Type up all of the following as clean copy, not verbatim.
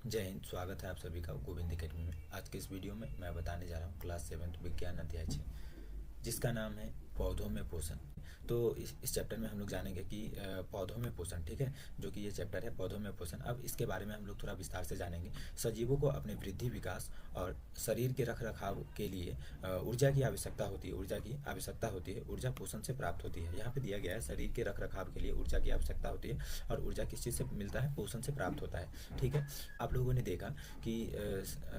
जय हिंद। स्वागत है आप सभी का गोविंद एकेडमी में। आज के इस वीडियो में मैं बताने जा रहा हूँ क्लास 7 विज्ञान अध्याय 6, जिसका नाम है पौधों में पोषण। तो इस चैप्टर में हम लोग जानेंगे कि पौधों में पोषण, ठीक है, जो कि ये चैप्टर है पौधों में पोषण। अब इसके बारे में हम लोग थोड़ा विस्तार से जानेंगे। सजीवों को अपने वृद्धि, विकास और शरीर के रख रखाव के लिए ऊर्जा की आवश्यकता होती है। ऊर्जा पोषण से प्राप्त होती है। यहाँ पे दिया गया है शरीर के रख रखाव के लिए ऊर्जा की आवश्यकता होती है, और ऊर्जा किस चीज़ से मिलता है? पोषण से प्राप्त होता है, ठीक है। आप लोगों ने देखा कि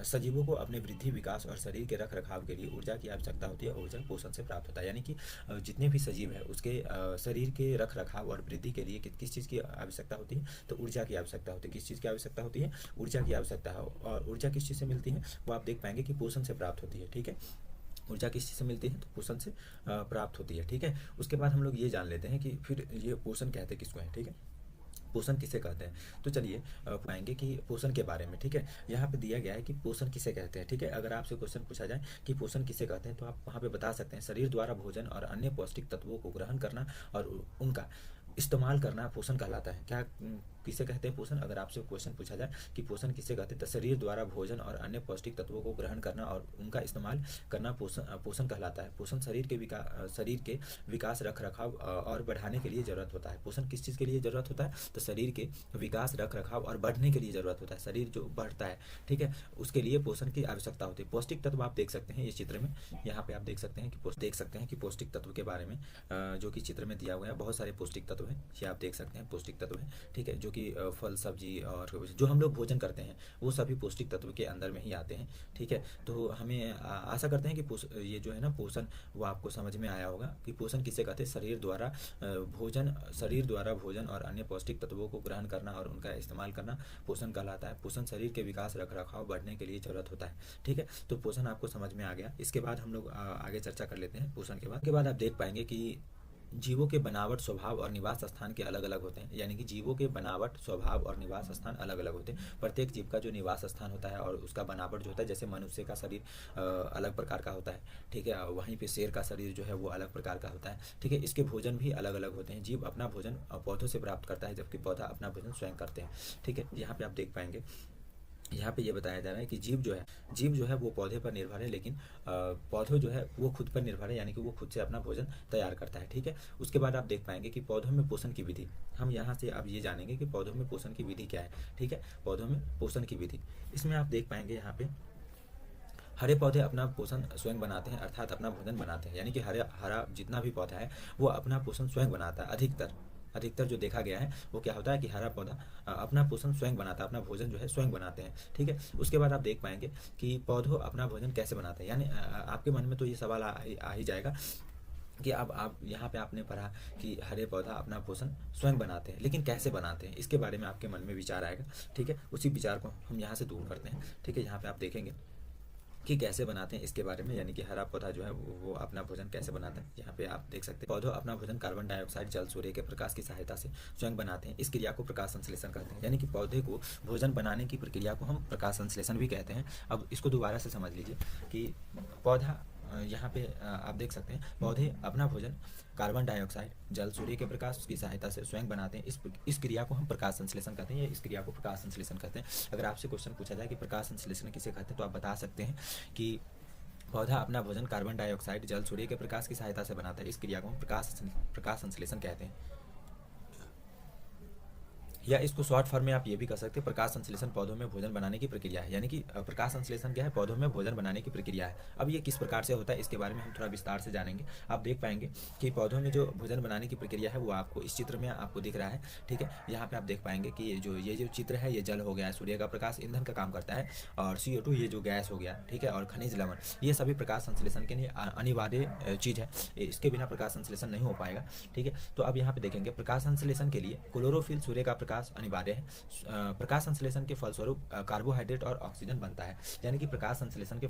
सजीवों को अपने वृद्धि, विकास और शरीर के रख रखाव के लिए ऊर्जा की आवश्यकता होती है। ऊर्जा पोषण से प्राप्त होता है, यानी कि जितने भी सजीव है उसके शरीर के रख रखाव और वृद्धि के लिए किस चीज़ की आवश्यकता होती है? तो ऊर्जा की आवश्यकता होती है। किस चीज़ की आवश्यकता होती है? ऊर्जा की आवश्यकता है। और ऊर्जा किस चीज़ से मिलती है? वो आप देख पाएंगे कि पोषण से प्राप्त होती है, ठीक है। ऊर्जा किस चीज़ से मिलती है? तो पोषण से प्राप्त होती है, ठीक है। उसके बाद हम लोग ये जान लेते हैं कि फिर ये पोषण कहते किसको है, ठीक है। पोषण किसे कहते हैं? तो चलिए पाएंगे कि पोषण के बारे में, ठीक है। यहाँ पे दिया गया है कि पोषण किसे कहते हैं, ठीक है। अगर आपसे क्वेश्चन पूछा जाए कि पोषण किसे कहते हैं, तो आप वहाँ पे बता सकते हैं शरीर द्वारा भोजन और अन्य पौष्टिक तत्वों को ग्रहण करना और उनका इस्तेमाल करना पोषण कहलाता है। क्या किसे कहते हैं पोषण? अगर आपसे क्वेश्चन पूछा जाए कि पोषण किसे कहते हैं, तो शरीर द्वारा भोजन और अन्य पौष्टिक तत्वों को ग्रहण करना और उनका इस्तेमाल करना पोषण कहलाता है। पोषण शरीर के विकास, रख रखाव और बढ़ाने के लिए जरूरत होता है। पोषण किस चीज़ के लिए जरूरत होता है? तो शरीर के विकास, रख रखाव और बढ़ने के लिए जरूरत होता है। शरीर जो बढ़ता है, ठीक है, उसके लिए पोषण की आवश्यकता होती है। पौष्टिक तत्व आप देख सकते हैं इस चित्र में। यहाँ पे आप देख सकते हैं कि पौष्टिक तत्व के बारे में जो कि चित्र में दिया हुआ है, बहुत सारे पौष्टिक तत्व हैं। ये आप देख सकते हैं पौष्टिक तत्व है, ठीक है, जो कि फल, सब्जी और जो हम लोग भोजन करते हैं वो सभी पौष्टिक तत्व के अंदर में ही आते हैं, ठीक है। तो हमें आशा करते हैं कि ये जो है ना पोषण, वो आपको समझ में आया होगा कि पोषण किसे कहते हैं। शरीर द्वारा भोजन और अन्य पौष्टिक तत्वों को ग्रहण करना और उनका इस्तेमाल करना पोषण कहलाता है। पोषण शरीर के विकास, रख रखाव, बढ़ने के लिए जरूरत होता है, ठीक है। तो पोषण आपको समझ में आ गया। इसके बाद हम लोग आगे चर्चा कर लेते हैं पोषण के बाद आप देख पाएंगे कि जीवों के बनावट, स्वभाव और निवास स्थान के अलग अलग होते हैं। यानी कि जीवों के बनावट, स्वभाव और निवास स्थान अलग अलग होते हैं। प्रत्येक जीव का जो निवास स्थान होता है और उसका बनावट जो होता है, जैसे मनुष्य का शरीर अलग प्रकार का होता है, ठीक है। वहीं पे शेर का शरीर जो है वो अलग प्रकार का होता है, ठीक है। इसके भोजन भी अलग अलग होते हैं। जीव अपना भोजन पौधों से प्राप्त करता है, जबकि पौधा अपना भोजन स्वयं करते हैं, ठीक है। यहाँ पे आप देख पाएंगे, यहाँ पे ये बताया जा रहा है कि जीव जो है वो पौधे पर निर्भर है, लेकिन पौधों जो है वो खुद पर निर्भर है, यानी कि वो खुद से अपना भोजन तैयार करता है, ठीक है। उसके बाद आप देख पाएंगे कि पौधों में पोषण की विधि, हम यहाँ से अब ये जानेंगे कि पौधों में पोषण की विधि क्या है, ठीक है। पौधों में पोषण की विधि, इसमें आप देख पाएंगे यहाँ पे हरे पौधे अपना पोषण स्वयं बनाते हैं, अर्थात अपना भोजन बनाते हैं। यानी कि हरा जितना भी पौधा है वो अपना पोषण स्वयं बनाता है। अधिकतर जो देखा गया है वो क्या होता है कि हरा पौधा अपना पोषण स्वयं बनाता है, अपना भोजन जो है स्वयं बनाते हैं, ठीक है। उसके बाद आप देख पाएंगे कि पौधों अपना भोजन कैसे बनाते हैं। यानी आपके मन में तो ये सवाल आ ही जाएगा कि अब आप यहाँ पे आपने पढ़ा कि हरे पौधा अपना पोषण स्वयं बनाते हैं, लेकिन कैसे बनाते हैं, इसके बारे में आपके मन में विचार आएगा, ठीक है। उसी विचार को हम यहाँ से दूर करते हैं, ठीक है। यहाँ पे आप देखेंगे कि कैसे बनाते हैं इसके बारे में, यानी कि हरा पौधा जो है वो अपना भोजन कैसे बनाता है। यहाँ पे आप देख सकते हैं पौधों अपना भोजन कार्बन डाइऑक्साइड, जल, सूर्य के प्रकाश की सहायता से स्वयं बनाते हैं। इस क्रिया को प्रकाश संश्लेषण कहते हैं। यानी कि पौधे को भोजन बनाने की प्रक्रिया को हम प्रकाश संश्लेषण भी कहते हैं। अब इसको दोबारा से समझ लीजिए कि पौधा, यहाँ पे आप देख सकते हैं पौधे अपना भोजन कार्बन डाइऑक्साइड, जल, सूर्य के प्रकाश की सहायता से स्वयं बनाते हैं। इस क्रिया को हम प्रकाश संश्लेषण कहते हैं, या इस क्रिया को प्रकाश संश्लेषण कहते हैं। अगर आपसे क्वेश्चन पूछा जाए कि प्रकाश संश्लेषण किसे कहते हैं, तो आप बता सकते हैं कि पौधा अपना भोजन कार्बन डाइऑक्साइड, जल, सूर्य के प्रकाश की सहायता से बनाता है। इस क्रिया को हम प्रकाश संश्लेषण कहते हैं। या इसको शॉर्ट फॉर्म में आप ये भी कह सकते हैं प्रकाश संश्लेषण पौधों में भोजन बनाने की प्रक्रिया है। यानी कि प्रकाश संश्लेषण क्या है? पौधों में भोजन बनाने की प्रक्रिया है। अब ये किस प्रकार से होता है इसके बारे में हम थोड़ा विस्तार से जानेंगे। आप देख पाएंगे कि पौधों में जो भोजन बनाने की प्रक्रिया है वो आपको इस चित्र में आपको दिख रहा है, ठीक है। यहाँ पे आप देख पाएंगे कि ये जो चित्र है ये जल हो गया है, सूर्य का प्रकाश ईंधन का काम करता है, और CO2 ये जो गैस हो गया, ठीक है, और खनिज लवण, ये सभी प्रकाश संश्लेषण के लिए अनिवार्य चीज़ है। इसके बिना प्रकाश संश्लेषण नहीं हो पाएगा, ठीक है। तो अब यहाँ पे देखेंगे प्रकाश संश्लेषण के लिए क्लोरोफिल, सूर्य का प्रकाश अनिवार्य है। प्रकाश संश्लेषण के फलस्वरूप कार्बोहाइड्रेट और ऑक्सीजन बनता है। यानी कि प्रकाश संश्लेषण के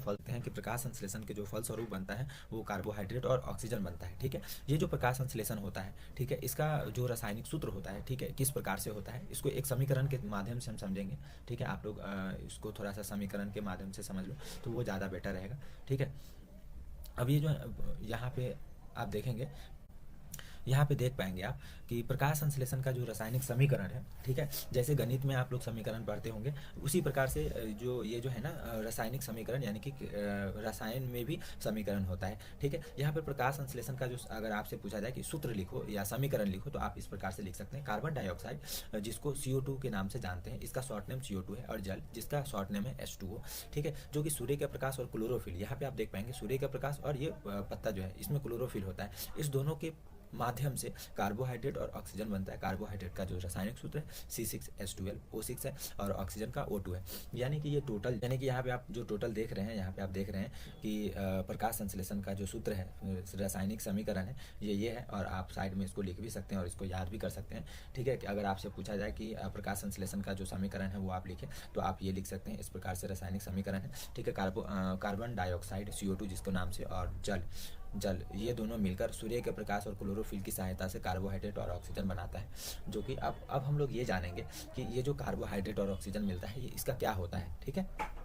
प्रकाश संश्लेषण के जो फलस्वरूप बनता है वो कार्बोहाइड्रेट और ऑक्सीजन बनता है, ठीक है। ये जो प्रकाश संश्लेषण होता है, ठीक है, इसका जो रासायनिक सूत्र होता है, ठीक है, किस प्रकार से होता है इसको एक समीकरण के माध्यम से हम समझेंगे, ठीक है। आप लोग इसको थोड़ा सा समीकरण के माध्यम से समझ लो तो वो ज़्यादा बेटर रहेगा, ठीक है। अब ये जो यहाँ पे आप देखेंगे यहाँ पे देख पाएंगे आप कि प्रकाश संश्लेषण का जो रासायनिक समीकरण है, ठीक है, जैसे गणित में आप लोग समीकरण पढ़ते होंगे उसी प्रकार से जो ये जो है ना रासायनिक समीकरण यानी कि रसायन में भी समीकरण होता है, ठीक है। यहाँ पे प्रकाश संश्लेषण का जो अगर आपसे पूछा जाए कि सूत्र लिखो या समीकरण लिखो तो आप इस प्रकार से लिख सकते हैं। कार्बन डाइऑक्साइड जिसको CO2 के नाम से जानते हैं, इसका शॉर्ट नेम CO2 है, और जल जिसका शॉर्ट नेम है H2O, ठीक है, जो कि सूर्य का प्रकाश और क्लोरोफिल, यहाँ पे आप देख पाएंगे सूर्य का प्रकाश और ये पत्ता जो है इसमें क्लोरोफिल होता है, इस दोनों के माध्यम से कार्बोहाइड्रेट और ऑक्सीजन बनता है। कार्बोहाइड्रेट का जो रासायनिक सूत्र है C6H12O6 है और ऑक्सीजन का O2 है। यानी कि ये टोटल, यानी कि यहाँ पे आप जो टोटल देख रहे हैं, यहाँ पे आप देख रहे हैं कि प्रकाश संश्लेषण का जो सूत्र है, रासायनिक समीकरण है, ये है, और आप साइड में इसको लिख भी सकते हैं और इसको याद भी कर सकते हैं, ठीक है। अगर आपसे पूछा जाए कि प्रकाश संश्लेषण का जो समीकरण है वो आप लिखें तो आप ये लिख सकते हैं, इस प्रकार से रासायनिक समीकरण है, ठीक है। कार्बन डाइऑक्साइड CO2 जिसको नाम से, और जल ये दोनों मिलकर सूर्य के प्रकाश और क्लोरोफिल की सहायता से कार्बोहाइड्रेट और ऑक्सीजन बनाता है। जो कि अब हम लोग ये जानेंगे कि ये जो कार्बोहाइड्रेट और ऑक्सीजन मिलता है ये इसका क्या होता है, ठीक है।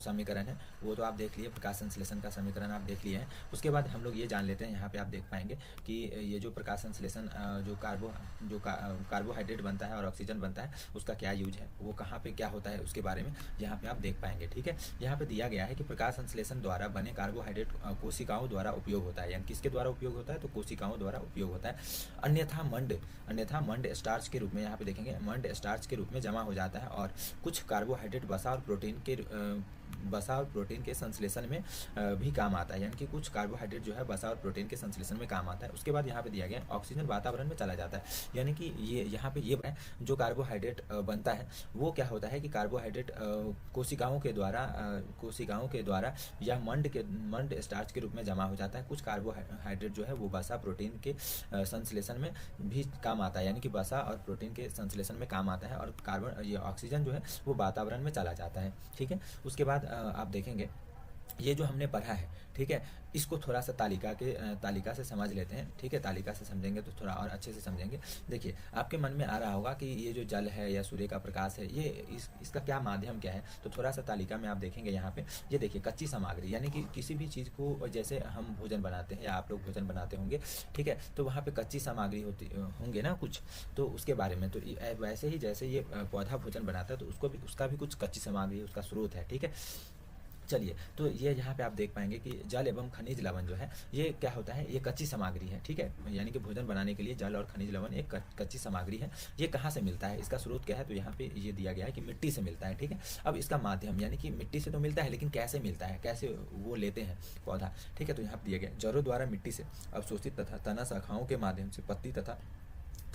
समीकरण है वो तो आप देख लिए, प्रकाश संश्लेषण का समीकरण आप देख लिए हैं। उसके बाद हम लोग ये जान लेते हैं, यहाँ पे आप देख पाएंगे कि ये जो प्रकाश संश्लेषण जो कार्बोहाइड्रेट बनता है और ऑक्सीजन बनता है उसका क्या यूज है, वो कहाँ पे क्या होता है, उसके बारे में यहाँ पे आप देख पाएंगे, ठीक है। यहाँ पे दिया गया है कि प्रकाश संश्लेषण द्वारा बने कार्बोहाइड्रेट कोशिकाओं द्वारा उपयोग होता है, यानी किसके द्वारा उपयोग होता है, तो कोशिकाओं द्वारा उपयोग होता है। अन्यथा मंड स्टार्च के रूप में, यहाँ पे देखेंगे मंड स्टार्च के रूप में जमा हो जाता है, और कुछ कार्बोहाइड्रेट वसा और प्रोटीन के संश्लेषण में भी काम आता है, यानी कि कुछ कार्बोहाइड्रेट जो है वसा और प्रोटीन के संश्लेषण में काम आता है। उसके बाद यहाँ पे दिया गया ऑक्सीजन वातावरण में चला जाता है, यानी कि ये यहाँ पे ये जो कार्बोहाइड्रेट बनता है वो क्या होता है कि कार्बोहाइड्रेट कोशिकाओं के द्वारा या मंड स्टार्च के रूप में जमा हो जाता है। कुछ कार्बोहाइड्रेट जो है वो वसा प्रोटीन के संश्लेषण में भी काम आता है, यानी कि वसा और प्रोटीन के संश्लेषण में काम आता है, और ये ऑक्सीजन जो है वो वातावरण में चला जाता है, ठीक है। उसके बाद आप देखेंगे ये जो हमने पढ़ा है, ठीक है, इसको थोड़ा सा तालिका से समझ लेते हैं, ठीक है। तालिका से समझेंगे तो थोड़ा और अच्छे से समझेंगे। देखिए आपके मन में आ रहा होगा कि ये जो जल है या सूर्य का प्रकाश है ये इसका क्या माध्यम क्या है, तो थोड़ा सा तालिका में आप देखेंगे यहाँ पे, ये देखिए कच्ची सामग्री, यानी कि किसी भी चीज़ को, जैसे हम भोजन बनाते हैं या आप लोग भोजन बनाते होंगे, ठीक है, तो वहाँ पे कच्ची सामग्री होंगे ना कुछ, तो उसके बारे में, तो वैसे ही जैसे ये पौधा भोजन बनाता है तो उसका भी कुछ कच्ची सामग्री उसका स्रोत है, ठीक है। चलिए, तो ये यहाँ पे आप देख पाएंगे कि जल एवं खनिज लवण जो है ये क्या होता है, ये कच्ची सामग्री है, ठीक है, यानी कि भोजन बनाने के लिए जल और खनिज लवण एक कच्ची सामग्री है। ये कहाँ से मिलता है, इसका स्रोत क्या है, तो यहाँ पे ये दिया गया है कि मिट्टी से मिलता है, ठीक है। अब इसका माध्यम, यानी कि मिट्टी से तो मिलता है लेकिन कैसे मिलता है, कैसे वो लेते हैं पौधा, ठीक है, तो यहाँ पर दिया गया जड़ों द्वारा मिट्टी से अवशोषित तथा तना शाखाओं के माध्यम से पत्ती तक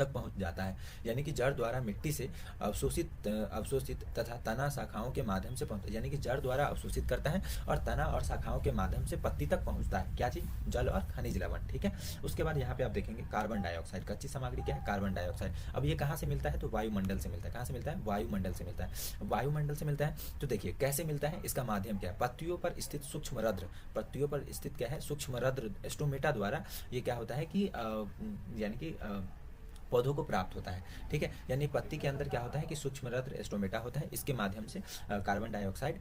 पहुंच जाता है, यानी कि जड़ द्वारा मिट्टी से अवशोषित तथा तना शाखाओं के माध्यम से पहुंचता है, यानी कि जड़ द्वारा अवशोषित करता है और तना और शाखाओं के माध्यम से पत्ती तक पहुंचता है, क्या चीज, जल और खनिज लवण, ठीक है। उसके बाद यहाँ पे आप देखेंगे कार्बन डाइऑक्साइड, कच्ची सामग्री क्या है, कार्बन डाइऑक्साइड। अब ये कहाँ से मिलता है, तो वायुमंडल से मिलता है। कहाँ से मिलता है, वायुमंडल से मिलता है। वायुमंडल से मिलता है तो देखिए कैसे मिलता है, इसका माध्यम क्या है, पत्तियों पर स्थित क्या है, सूक्ष्म रद्र स्टोमेटा द्वारा ये क्या होता है कि यानी कि पौधों को प्राप्त होता है, ठीक है। यानी पत्ती के अंदर क्या होता है कि सूक्ष्म रद्र स्टोमेटा होता है, इसके माध्यम से कार्बन डाइऑक्साइड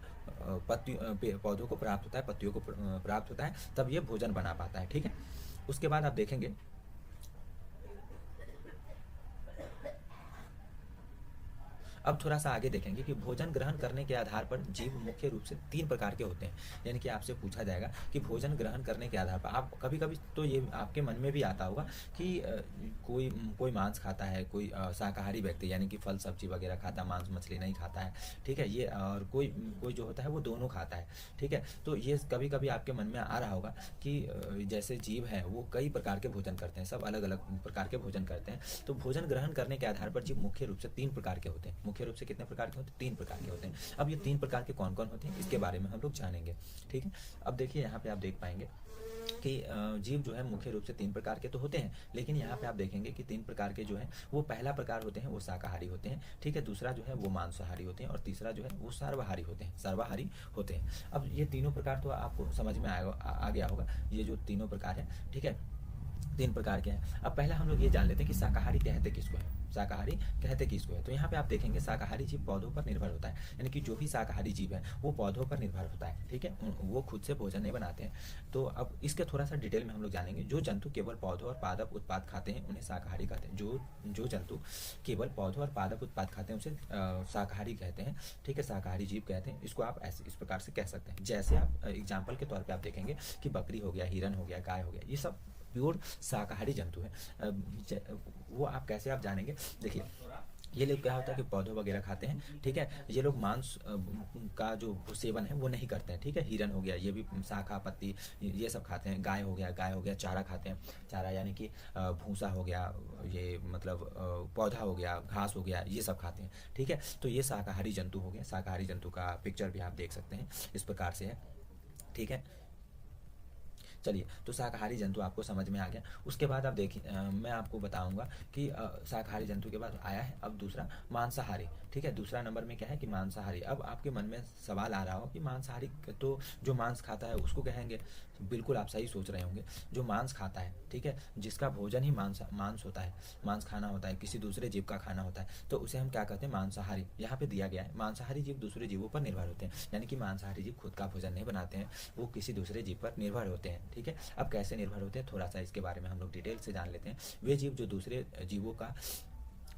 पौधों को प्राप्त होता है, पत्तियों को प्राप्त होता है, तब ये भोजन बना पाता है, ठीक है। उसके बाद आप देखेंगे अब थोड़ा सा आगे देखेंगे कि भोजन ग्रहण करने के आधार पर जीव मुख्य रूप से 3 प्रकार के होते हैं, यानी कि आपसे पूछा जाएगा कि भोजन ग्रहण करने के आधार पर, आप कभी कभी तो ये आपके मन में भी आता होगा कि कोई मांस खाता है, कोई शाकाहारी व्यक्ति यानी कि फल सब्जी वगैरह खाता है, मांस मछली नहीं खाता है, ठीक है, ये, और कोई जो होता है वो दोनों खाता है, ठीक है। तो ये कभी कभी आपके मन में आ रहा होगा कि जैसे जीव है वो कई प्रकार के भोजन करते हैं, सब अलग अलग प्रकार के भोजन करते हैं, तो भोजन ग्रहण करने के आधार पर जीव मुख्य रूप से 3 प्रकार के होते हैं। मुख्य रूप से कितने प्रकार के होते हैं, 3 प्रकार के होते हैं। अब ये 3 प्रकार के कौन कौन होते हैं इसके बारे में हम लोग जानेंगे, ठीक है। अब देखिए यहाँ पे आप देख पाएंगे कि जीव जो है मुख्य रूप से 3 प्रकार के तो होते हैं, लेकिन यहाँ पे आप देखेंगे कि 3 प्रकार के जो है वो पहला प्रकार होते हैं वो शाकाहारी होते हैं, ठीक है, दूसरा जो है वो मांसाहारी होते हैं, और तीसरा जो है वो सर्वाहारी होते हैं। अब ये तीनों प्रकार तो आपको समझ में आ गया होगा, ये जो तीनों प्रकार है, ठीक है। तीन प्रकार के हैं। अब पहले हम लोग ये जान लेते हैं कि शाकाहारी कहते किसको है, शाकाहारी कहते किसको है। तो यहाँ पे आप देखेंगे शाकाहारी जीव पौधों पर निर्भर होता है, यानी कि जो भी शाकाहारी जीव है वो पौधों पर निर्भर होता है, ठीक है, वो खुद से भोजन नहीं बनाते हैं। तो अब इसके थोड़ा सा डिटेल में हम लोग जानेंगे। जो जंतु केवल पौधों और पादप उत्पाद खाते हैं उन्हें शाकाहारी कहते हैं। जो जंतु केवल पौधों और पादप उत्पाद खाते हैं उसे शाकाहारी कहते हैं, ठीक है, शाकाहारी जीव कहते हैं। इसको आप ऐसे इस प्रकार से कह सकते हैं। जैसे आप एग्जाम्पल के तौर पर आप देखेंगे कि बकरी हो गया, हिरन हो गया, गाय हो गया, ये सब प्योर शाकाहारी जंतु है। वो आप कैसे आप जानेंगे, देखिए ये लोग क्या होता है कि पौधों वगैरह खाते हैं, ठीक है, ये लोग मांस का जो सेवन है वो नहीं करते हैं, ठीक है। हिरन हो गया, ये भी शाखा पत्ती ये सब खाते हैं। गाय हो गया चारा खाते हैं, चारा यानी कि भूसा हो गया, ये मतलब पौधा हो गया, घास हो गया, ये सब खाते हैं, ठीक है। तो ये शाकाहारी जंतु हो गया। शाकाहारी जंतु का पिक्चर भी आप देख सकते हैं, इस प्रकार से है, ठीक है। चलिए, तो शाकाहारी जंतु आपको समझ में आ गया। उसके बाद आप देखिए, मैं आपको बताऊंगा कि शाकाहारी जंतु के बाद आया है अब दूसरा मांसाहारी, ठीक है। दूसरा नंबर में क्या है कि मांसाहारी। अब आपके मन में सवाल आ रहा हो कि मांसाहारी तो जो मांस खाता है उसको कहेंगे। बिल्कुल आप सही सोच रहे होंगे, जो मांस खाता है, ठीक है, जिसका भोजन ही मांस होता है, मांस खाना होता है, किसी दूसरे जीव का खाना होता है, तो उसे हम क्या कहते हैं, मांसाहारी। यहाँ पे दिया गया है मांसाहारी जीव दूसरे जीवों पर निर्भर होते हैं, यानी कि मांसाहारी जीव खुद का भोजन नहीं बनाते हैं, वो किसी दूसरे जीव पर निर्भर होते हैं, ठीक है। अब कैसे निर्भर होते हैं थोड़ा सा इसके बारे में हम लोग डिटेल से जान लेते हैं। वे जीव जो दूसरे जीवों का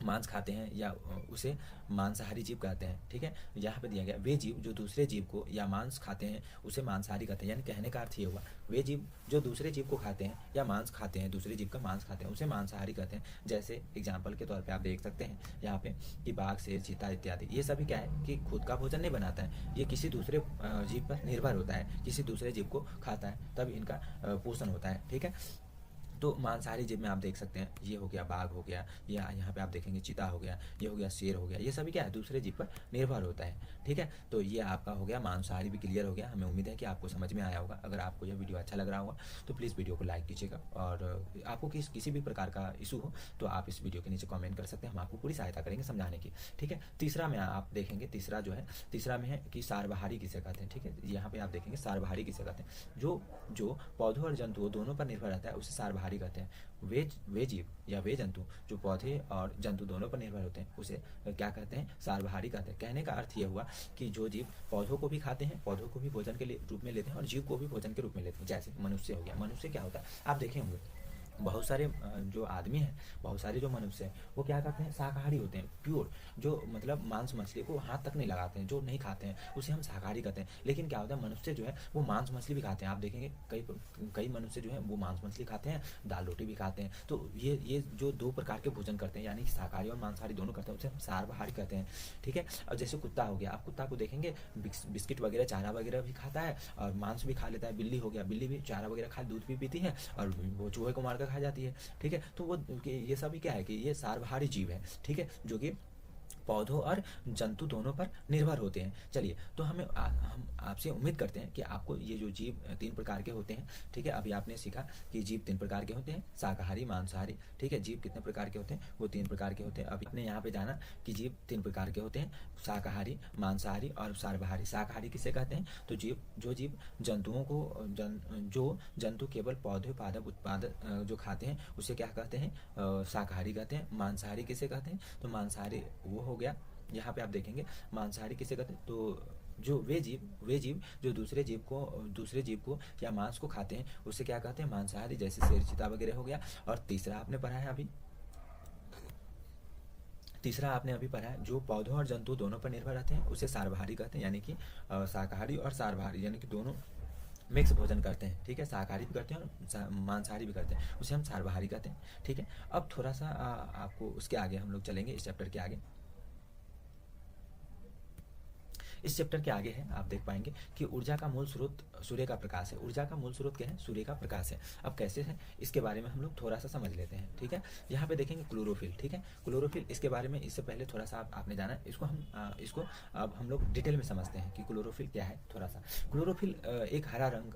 मांस खाते हैं या उसे मांसाहारी जीव कहते हैं, ठीक है। यहाँ पे दिया गया वे जीव जो दूसरे जीव को या मांस खाते हैं उसे मांसाहारी कहते हैं। यानी कहने का अर्थ ये हुआ, वे जीव जो दूसरे जीव को खाते हैं या मांस खाते हैं, दूसरे जीव का मांस खाते हैं, उसे मांसाहारी कहते हैं। जैसे एग्जाम्पल के तौर पे आप देख सकते हैं यहाँ पे कि बाघ, शेर, चीता इत्यादि, ये सभी क्या है कि खुद का भोजन नहीं बनाता है, ये किसी दूसरे जीव पर निर्भर होता है, किसी दूसरे जीव को खाता है, तब इनका पोषण होता है, ठीक है। तो मांसाहारी जीव में आप देख सकते हैं, ये हो गया बाघ हो गया, या यहाँ पे आप देखेंगे चीता हो गया, ये हो गया शेर हो गया, ये सभी क्या है दूसरे जीव पर निर्भर होता है, ठीक है। तो ये आपका हो गया मांसाहारी भी क्लियर हो गया। हमें उम्मीद है कि आपको समझ में आया होगा। अगर आपको यह वीडियो अच्छा लग रहा होगा तो प्लीज़ वीडियो को लाइक कीजिएगा, और आपको किसी भी प्रकार का इशू हो तो आप इस वीडियो के नीचे कॉमेंट कर सकते हैं, हम आपको पूरी सहायता करेंगे समझाने की, ठीक है। तीसरा में आप देखेंगे, तीसरा जो है, तीसरा में है कि सार्वहारी किसे कहते हैं, ठीक है। यहाँ पे आप देखेंगे सार्वहारी किसे कहते हैं, जो पौधों और जंतुओं दोनों पर निर्भर रहता है उसे सार्वहारी कहते हैं। वे जीव या वे जंतु जो पौधे और जंतु दोनों पर निर्भर होते हैं उसे क्या कहते हैं, सार्वहारी कहते हैं। कहने का अर्थ यह हुआ कि जो जीव पौधों को भी खाते हैं, पौधों को भी भोजन के रूप में लेते हैं, और जीव को भी भोजन के रूप में लेते हैं। जैसे मनुष्य हो गया, मनुष्य क्या होता है आप देखे होंगे, बहुत सारे जो आदमी हैं, बहुत सारे जो मनुष्य हैं वो क्या करते हैं, शाकाहारी होते हैं, प्योर, जो मतलब मांस मछली को हाथ तक नहीं लगाते हैं, जो नहीं खाते हैं उसे हम शाकाहारी कहते हैं। लेकिन क्या होता है, मनुष्य जो है वो मांस मछली भी खाते हैं। आप देखेंगे कई मनुष्य जो है वो मांस मछली खाते हैं, दाल रोटी भी खाते हैं। तो ये जो दो प्रकार के भोजन करते हैं, यानी शाकाहारी और मांसाहारी दोनों करते हैं, उसे हम सार्वहारी कहते हैं, ठीक है। और जैसे कुत्ता हो गया, आप कुत्ता को देखेंगे बिस्किट वगैरह, चारा वगैरह भी खाता है और मांस भी खा लेता है। बिल्ली हो गया, बिल्ली भी चारा वगैरह खा, दूध भी पीती है और वो चूहे को मार खा जाती है, ठीक है। तो वो ये सभी क्या है कि ये सार्वहारी जीव है, ठीक है, जो कि पौधों और जंतु दोनों पर निर्भर होते हैं। चलिए, तो हम आपसे उम्मीद करते हैं कि आपको ये जो जीव तीन प्रकार के होते हैं, ठीक है, अभी आपने सीखा कि जीव तीन प्रकार के होते हैं, शाकाहारी, मांसाहारी, ठीक है। जीव कितने प्रकार के होते हैं, वो तीन प्रकार के होते हैं। अभी आपने यहाँ पे जाना कि जीव तीन प्रकार के होते हैं, शाकाहारी, मांसाहारी और सार्वहारी। शाकाहारी किसे कहते हैं, तो जो जीव जंतुओं को जो जंतु केवल पौधे पादप उत्पाद जो खाते हैं उसे क्या कहते हैं, शाकाहारी कहते हैं। मांसाहारी किसे कहते हैं, तो मांसाहारी वो हो गया, यहाँ पे आप देखेंगे मांसाहारी किसे कहते हैं, तो जो वे जीव जो दूसरे जीव को या मांस को खाते हैं उसे क्या कहते हैं, मांसाहारी, जैसे शेर, चीता वगैरह हो गया। और तीसरा आपने पढ़ा है जो पौधों और जंतु दोनों पर निर्भर रहते हैं उसे सार्वहारी कहते हैं, यानी कि शाकाहारी और सार्वहारी, यानी कि दोनों मिक्स भोजन करते हैं, ठीक है। शाकाहारी भी करते हैं और मांसाहारी भी करते हैं, उसे हम सार्वहारी कहते हैं, ठीक है। अब थोड़ा सा आपको उसके आगे हम लोग चलेंगे, इस चैप्टर के आगे। इस चैप्टर के आगे है, आप देख पाएंगे कि ऊर्जा का मूल स्रोत सूर्य का प्रकाश है। ऊर्जा का मूल स्रोत क्या है, सूर्य का प्रकाश है। अब कैसे है इसके बारे में हम लोग थोड़ा सा समझ लेते हैं, ठीक है। यहाँ पे देखेंगे क्लोरोफिल, ठीक है। क्लोरोफिल, इसके बारे में इससे पहले थोड़ा सा आपने जाना, इसको अब हम लोग डिटेल में समझते हैं कि क्लोरोफिल क्या है। थोड़ा सा क्लोरोफिल एक हरा रंग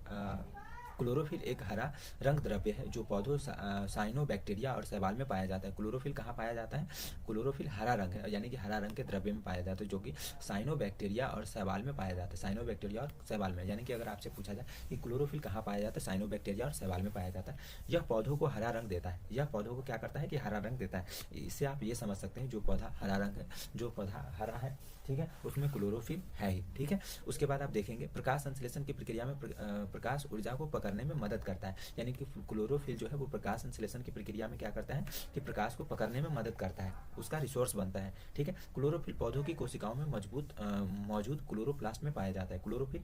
क्लोरोफिल एक हरा रंग द्रव्य है जो पौधों, साइनोबैक्टीरिया और शैवाल में पाया जाता है। क्लोरोफिल कहाँ पाया जाता है? क्लोरोफिल हरा रंग है, यानी कि हरा रंग के द्रव्य में पाया जाता है, जो कि साइनोबैक्टीरिया और शैवाल में पाया जाता है। साइनोबैक्टीरिया और शैवाल में, यानी कि अगर आपसे पूछा जाए कि क्लोरोफिल कहाँ पाया जाता है, साइनोबैक्टीरिया और शैवाल में पाया जाता है। यह पौधों को हरा रंग देता है। यह पौधों को क्या करता है कि हरा रंग देता है। इससे आप ये समझ सकते हैं जो पौधा हरा रंग है, जो पौधा हरा है, ठीक है, उसमें क्लोरोफिल है ही, ठीक है। उसके बाद आप देखेंगे प्रकाश संश्लेषण की प्रक्रिया में प्रकाश ऊर्जा को पकड़ने में मदद करता है, यानी कि क्लोरोफिल जो है वो प्रकाश संश्लेषण की प्रक्रिया में क्या करता है कि प्रकाश को पकड़ने में मदद करता है, उसका रिसोर्स बनता है, ठीक है। क्लोरोफिल पौधों की कोशिकाओं में मौजूद क्लोरोप्लास्ट में पाया जाता है। क्लोरोफिल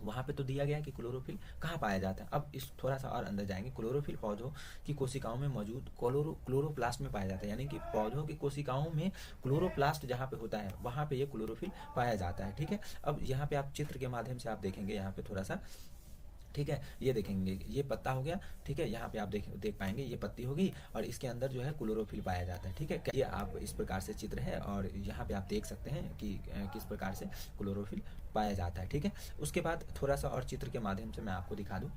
वहाँ पे तो दिया गया है कि क्लोरोफिल कहाँ पाया जाता है। अब इस थोड़ा सा और अंदर जाएंगे। क्लोरोफिल पौधों की कोशिकाओं में मौजूद क्लोरोप्लास्ट में पाया जाता है, यानी कि पौधों की कोशिकाओं में क्लोरोप्लास्ट जहाँ पे होता है वहाँ पे ये क्लोरोफिल पाया जाता है, ठीक है। अब यहाँ पे आप चित्र के माध्यम से आप देखेंगे, यहाँ पे थोड़ा सा, ठीक है, ये देखेंगे, ये पत्ता हो गया, ठीक है, यहाँ पे आप देख पाएंगे ये पत्ती होगी और इसके अंदर जो है क्लोरोफिल पाया जाता है, ठीक है। ये आप इस प्रकार से चित्र है और यहाँ पे आप देख सकते हैं कि किस प्रकार से क्लोरोफिल पाया जाता है, ठीक है। उसके बाद थोड़ा सा और चित्र के माध्यम से मैं आपको दिखा दूँ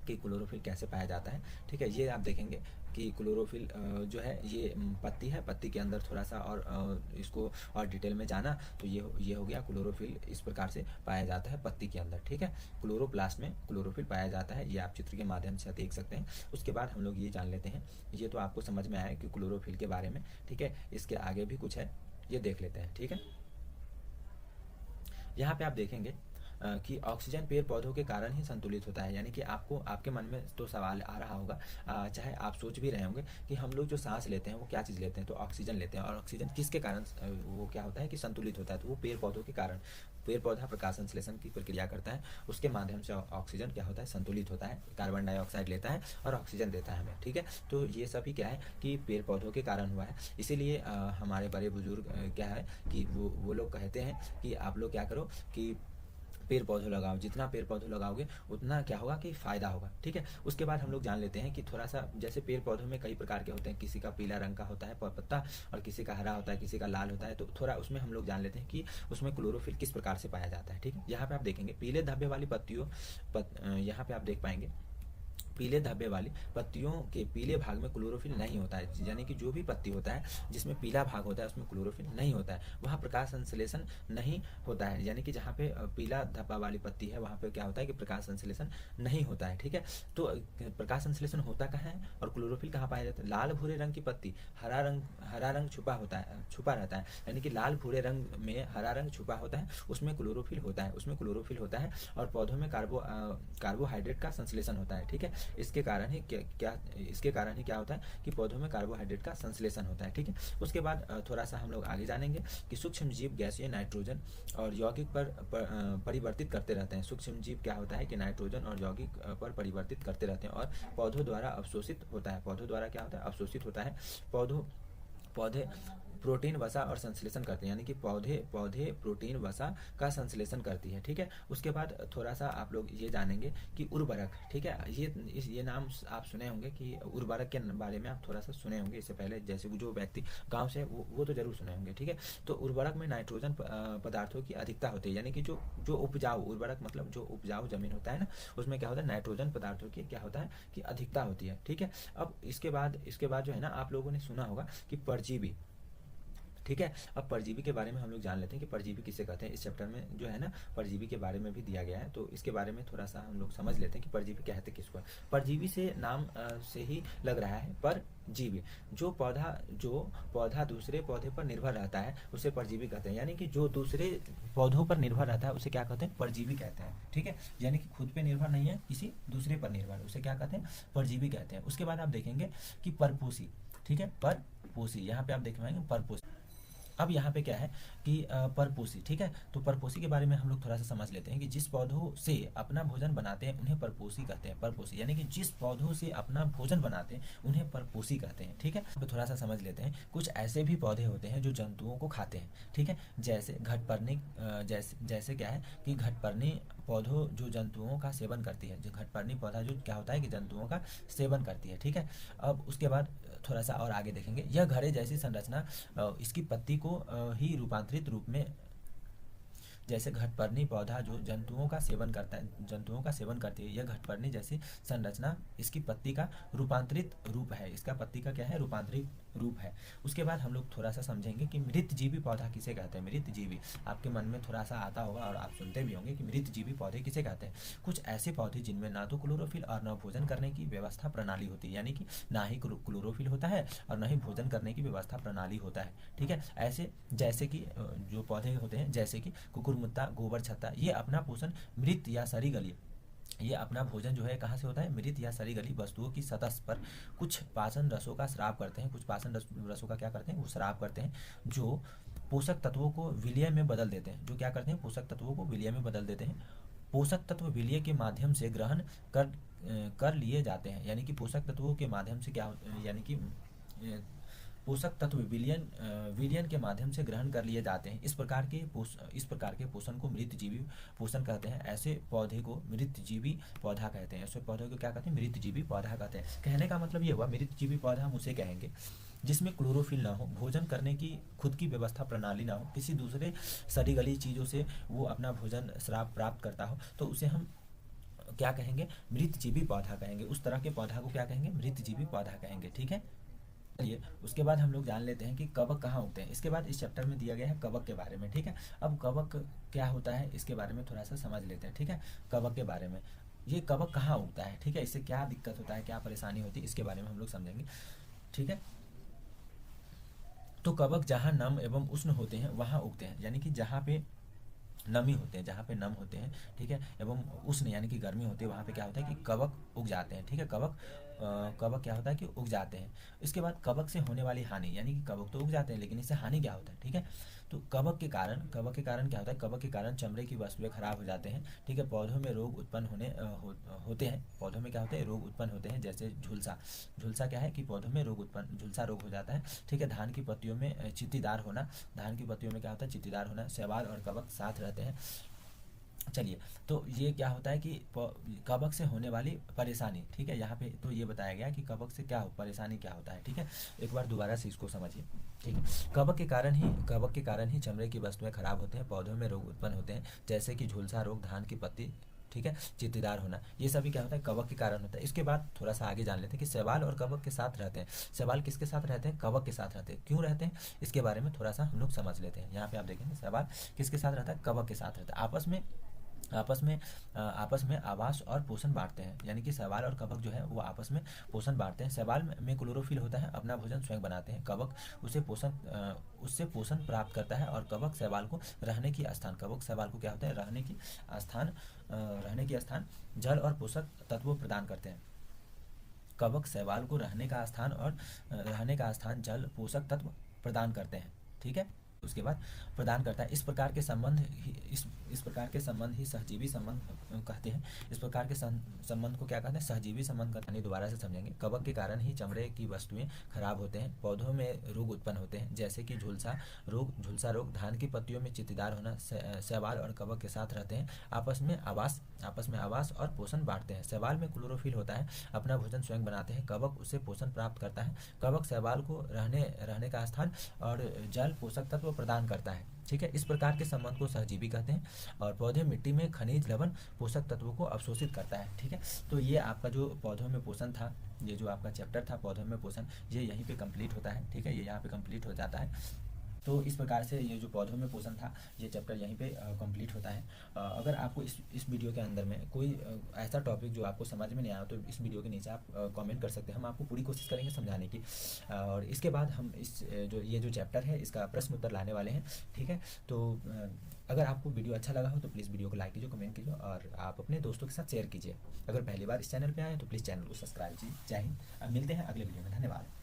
कि क्लोरोफिल कैसे पाया जाता है, ठीक है। ये आप देखेंगे कि क्लोरोफिल जो है ये पत्ती है, पत्ती के अंदर थोड़ा सा और इसको और डिटेल में जाना तो ये हो गया क्लोरोफिल, इस प्रकार से पाया जाता है पत्ती के अंदर, ठीक है। क्लोरोप्लास्ट में क्लोरोफिल पाया जाता है, ये आप चित्र के माध्यम से देख सकते हैं। उसके बाद हम लोग ये जान लेते हैं, ये तो आपको समझ में आया कि क्लोरोफिल के बारे में, ठीक है। इसके आगे भी कुछ है, ये देख लेते हैं, ठीक है। यहाँ पे आप देखेंगे कि ऑक्सीजन पेड़ पौधों के कारण ही संतुलित होता है, यानी कि आपको, आपके मन में तो सवाल आ रहा होगा, चाहे आप सोच भी रहे होंगे कि हम लोग जो सांस लेते हैं वो क्या चीज़ लेते हैं, तो ऑक्सीजन लेते हैं, और ऑक्सीजन किसके कारण वो क्या होता है कि संतुलित होता है, तो वो पेड़ पौधों के कारण। पेड़ पौधा प्रकाश संश्लेषण की प्रक्रिया करता है, उसके माध्यम से ऑक्सीजन क्या होता है, संतुलित होता है, कार्बन डाइऑक्साइड लेता है और ऑक्सीजन देता है हमें, ठीक है। तो ये सभी क्या है कि पेड़ पौधों के कारण हुआ है। इसीलिए हमारे बड़े बुजुर्ग क्या है कि वो लोग कहते हैं कि आप लोग क्या करो कि पेड़ पौधे लगाओ, जितना पेड़ पौधे लगाओगे उतना क्या होगा कि फ़ायदा होगा, ठीक है। उसके बाद हम लोग जान लेते हैं कि थोड़ा सा, जैसे पेड़ पौधों में कई प्रकार के होते हैं, किसी का पीला रंग का होता है पत्ता और किसी का हरा होता है, किसी का लाल होता है, तो थोड़ा उसमें हम लोग जान लेते हैं कि उसमें क्लोरोफिल किस प्रकार से पाया जाता है, ठीक है। यहाँ पे आप देखेंगे पीले धब्बे वाली पत्तियों, यहाँ पे आप देख पाएंगे पीले धब्बे वाली पत्तियों के पीले भाग में क्लोरोफिल नहीं होता है, यानी कि जो भी पत्ती होता है जिसमें पीला भाग होता है उसमें क्लोरोफिल नहीं होता है, वहाँ प्रकाश संश्लेषण नहीं होता है, यानी कि जहाँ पे पीला धब्बा वाली पत्ती है वहाँ पे क्या होता है कि प्रकाश संश्लेषण नहीं होता है, ठीक है। तो प्रकाश संश्लेषण होता कहाँ है और क्लोरोफिल कहाँ पाया जाता है? लाल भूरे रंग की पत्ती, हरा रंग छुपा रहता है, यानी कि लाल भूरे रंग में हरा रंग छुपा होता है, उसमें क्लोरोफिल होता है, और पौधों में कार्बोहाइड्रेट का संश्लेषण होता है, ठीक है। इसके कारण ही क्या होता है कि पौधों में कार्बोहाइड्रेट का संश्लेषण होता है, ठीक है। उसके बाद थोड़ा सा हम लोग आगे जानेंगे कि सूक्ष्म जीव गैसीय नाइट्रोजन और यौगिक पर परिवर्तित करते रहते हैं। सूक्ष्म जीव क्या होता है कि नाइट्रोजन और यौगिक पर परिवर्तित करते रहते हैं और पौधों द्वारा अवशोषित होता है। पौधों द्वारा क्या होता है? अवशोषित होता है। पौधे प्रोटीन वसा और संश्लेषण करते हैं, यानी कि पौधे प्रोटीन वसा का संश्लेषण करती है, ठीक है। उसके बाद थोड़ा सा आप लोग ये जानेंगे कि उर्वरक, ठीक है। ये नाम आप सुने होंगे कि उर्वरक के बारे में आप थोड़ा सा सुने होंगे इससे पहले, जैसे जो व्यक्ति गांव से वो तो जरूर सुने होंगे, ठीक है। तो उर्वरक में नाइट्रोजन पदार्थों की अधिकता होती है, यानी कि जो उपजाऊ उर्वरक मतलब जो उपजाऊ जमीन होता है ना, उसमें क्या होता है नाइट्रोजन पदार्थों की क्या होता है कि अधिकता होती है, ठीक है। अब इसके बाद जो है ना, आप लोगों ने सुना होगा कि परजीवी, ठीक है। अब परजीवी के बारे में हम लोग जान लेते हैं कि परजीवी किसे कहते हैं। इस चैप्टर में जो है ना परजीवी के बारे में भी दिया गया है, तो इसके बारे में थोड़ा सा हम लोग समझ लेते हैं कि परजीवी कहते किसको है। परजीवी से नाम से ही लग रहा है, परजीवी जो पौधा दूसरे पौधे पर निर्भर रहता है उसे परजीवी कहते हैं, यानी कि जो दूसरे पौधों पर निर्भर रहता है उसे क्या कहते हैं? परजीवी कहते हैं, ठीक है। यानी कि खुद पे निर्भर नहीं है, किसी दूसरे पर निर्भर, उसे क्या कहते हैं? परजीवी कहते हैं। उसके बाद आप देखेंगे कि परपोषी, ठीक है, परपोषी, यहाँ पे आप देख पाएंगे परपोषी। अब यहाँ पे क्या है कि परपोषी, ठीक है। तो परपोषी के बारे में हम लोग थोड़ा सा समझ लेते हैं कि जिस पौधों से अपना भोजन बनाते हैं उन्हें परपोषी कहते हैं। परपोषी यानी कि जिस पौधों से अपना भोजन बनाते हैं उन्हें परपोषी कहते हैं, ठीक है। तो थोड़ा सा समझ लेते हैं, कुछ ऐसे भी पौधे होते हैं जो जंतुओं को खाते हैं, ठीक है। जैसे घटपर्णी, जैसे क्या है कि घटपर्णी पौधों जो जंतुओं का सेवन करती है, जो घटपर्णी पौधा जो क्या होता है कि जंतुओं का सेवन करती है, ठीक है। अब उसके बाद थोड़ा सा और आगे देखेंगे, यह घड़े जैसी संरचना इसकी पत्ती को ही रूपांतरित रूप में जैसे घटपर्णी पौधा जो जंतुओं का सेवन करता है, जंतुओं का सेवन करती है, यह घटपर्णी जैसी संरचना इसकी पत्ती का रूपांतरित रूप है, इसका पत्ती का क्या है, रूपांतरित रूप है। उसके बाद हम लोग थोड़ा सा समझेंगे कि मृतजीवी पौधा किसे कहते हैं। मृतजीवी आपके मन में थोड़ा सा आता होगा और आप सुनते भी होंगे कि मृतजीवी पौधे किसे कहते हैं। कुछ ऐसे पौधे जिनमें ना तो क्लोरोफिल और न भोजन करने की व्यवस्था प्रणाली होती है, यानी कि ना ही क्लोरोफिल होता है और न ही भोजन करने की व्यवस्था प्रणाली होता है, ठीक है। ऐसे जैसे कि जो पौधे होते हैं जैसे कि कुकुरमुत्ता, गोबर छत्ता, ये अपना पोषण मृत या सड़ी गली, ये अपना भोजन जो है कहाँ से होता है, मृत या सड़ी गली वस्तुओं की सतह पर कुछ पाचन रसों का स्राव करते हैं, कुछ पाचन रसों का क्या करते हैं, वो स्राव करते हैं, जो पोषक तत्वों को विलय में बदल देते हैं, जो क्या करते हैं, पोषक तत्वों को विलय में बदल देते हैं। पोषक तत्व विलय के माध्यम से ग्रहण कर लिए जाते हैं, यानी कि पोषक तत्वों के माध्यम से क्या, यानी कि पोषक तत्व विलयन के माध्यम से ग्रहण कर लिए जाते हैं। इस प्रकार के पोषण को मृतजीवी पोषण कहते हैं। ऐसे पौधे को मृतजीवी पौधा कहते हैं। ऐसे पौधे को क्या कहते हैं, मृतजीवी पौधा कहते हैं। कहने का मतलब ये हुआ मृतजीवी पौधा हम उसे कहेंगे जिसमें क्लोरोफिल ना हो, भोजन करने की खुद की व्यवस्था प्रणाली ना हो, किसी दूसरे सड़ी गली चीज़ों से वो अपना भोजन स्राव प्राप्त करता हो, तो उसे हम क्या कहेंगे, मृतजीवी पौधा कहेंगे। उस तरह के पौधा को क्या कहेंगे, मृतजीवी पौधा कहेंगे, ठीक है। चलिए उसके बाद हम लोग जान लेते हैं कि कवक कहाँ उगते हैं। इसके बाद इस चैप्टर में दिया गया है कवक के बारे में, ठीक है। अब कवक क्या होता है इसके बारे में थोड़ा सा समझ लेते हैं, ठीक है। कवक के बारे में, ये कवक कहाँ उगता है, ठीक है, इससे क्या दिक्कत होता है, क्या परेशानी होती है, इसके बारे में हम लोग समझेंगे, ठीक है। तो कवक जहाँ नम एवं उष्ण होते हैं वहाँ उगते हैं, यानी कि जहाँ पे नमी होते हैं, जहाँ पे नम होते हैं, ठीक है, एवं उष्ण यानी कि गर्मी होती है, वहाँ पे क्या होता है कि कवक उग जाते हैं, ठीक है। कवक क्या होता है कि उग जाते हैं। इसके बाद कवक से होने वाली हानि, यानी कि कवक तो उग जाते हैं लेकिन इससे हानि क्या होता है, ठीक है। तो कवक के कारण क्या होता है, कवक के कारण चमड़े की वस्तुएं खराब हो जाते हैं, ठीक है। पौधों में रोग उत्पन्न होते हैं, पौधों में क्या होते हैं, रोग उत्पन्न होते हैं, जैसे झुलसा क्या है कि पौधों में झुलसा रोग हो जाता है, ठीक है। धान की पत्तियों में चित्तीदार होना, धान की पत्तियों में क्या होता है, चित्तीदार होना। शैवाल और कवक साथ रहते हैं। चलिए तो ये क्या होता है कि कवक से होने वाली परेशानी, ठीक है। यहाँ पे तो ये बताया गया कि कवक से क्या परेशानी क्या होता है, ठीक है। एक बार दोबारा से इसको समझिए, ठीक है। कवक के कारण ही चमड़े की वस्तुएं खराब होते हैं, पौधों में रोग उत्पन्न होते हैं, जैसे कि झुलसा रोग, धान की पत्ती, ठीक है, चित्तीदार होना, ये सभी क्या होता है, कवक के कारण होता है। इसके बाद थोड़ा सा आगे जान लेते हैं कि शैवाल और कवक के साथ रहते हैं। शैवाल किसके साथ रहते हैं, कवक के साथ रहते हैं। क्यों रहते हैं इसके बारे में थोड़ा सा हम लोग समझ लेते हैं। यहाँ पे आप देखेंगे शैवाल किसके साथ रहता है, कवक के साथ रहता है। आपस में आवास और पोषण बांटते हैं, यानी कि शैवाल और कवक जो है वो आपस में पोषण बांटते हैं। शैवाल में क्लोरोफिल होता है, अपना भोजन स्वयं बनाते हैं। कवक उससे पोषण प्राप्त करता है और कवक शैवाल को रहने की स्थान जल और पोषक तत्वों प्रदान करते हैं। कवक शैवाल को रहने का स्थान जल पोषक तत्व प्रदान करते हैं, ठीक है। उसके बाद प्रदान करता है। इस प्रकार के संबंध ही सहजीवी संबंध कहते हैं। इस प्रकार के संबंध को क्या कहते हैं, सहजीवी संबंध कहते हैं। दोबारा से समझेंगे। कवक के कारण ही चमड़े की वस्तुएं खराब होते हैं, पौधों में रोग उत्पन्न होते हैं, जैसे कि झुलसा रोग, धान की पत्तियों में चित्तीदार होना। शैवाल और कवक के साथ रहते हैं, आपस में आवास और पोषण बांटते हैं। शैवाल में क्लोरोफिल होता है, अपना भोजन स्वयं बनाते हैं। कवक उससे पोषण प्राप्त करता है। कवक शैवाल को रहने का स्थान और जल पोषक तत्व प्रदान करता है, ठीक है। इस प्रकार के संबंध को सहजीवी कहते हैं। और पौधे मिट्टी में खनिज, लवण, पोषक तत्वों को अवशोषित करता है, ठीक है। तो ये आपका जो पौधों में पोषण था, ये जो आपका चैप्टर था पौधों में पोषण, ये यहीं पे कंप्लीट होता है, ठीक है। ये यहाँ पे कंप्लीट हो जाता है। तो इस प्रकार से ये जो पौधों में पोषण था ये चैप्टर यहीं पे कंप्लीट होता है। अगर आपको इस वीडियो के अंदर में कोई ऐसा टॉपिक जो आपको समझ में नहीं आया तो इस वीडियो के नीचे आप कमेंट कर सकते हैं, हम आपको पूरी कोशिश करेंगे समझाने की। और इसके बाद हम ये जो चैप्टर है इसका प्रश्न उत्तर लाने वाले हैं, ठीक है। तो अगर आपको वीडियो अच्छा लगा हो तो प्लीज़ वीडियो को लाइक कीजिए, कमेंट कीजिए और आप अपने दोस्तों के साथ शेयर कीजिए। अगर पहली बार इस चैनल पर आए तो प्लीज़ चैनल को सब्सक्राइब कीजिए। जय हिंद। अब मिलते हैं अगले वीडियो में, धन्यवाद।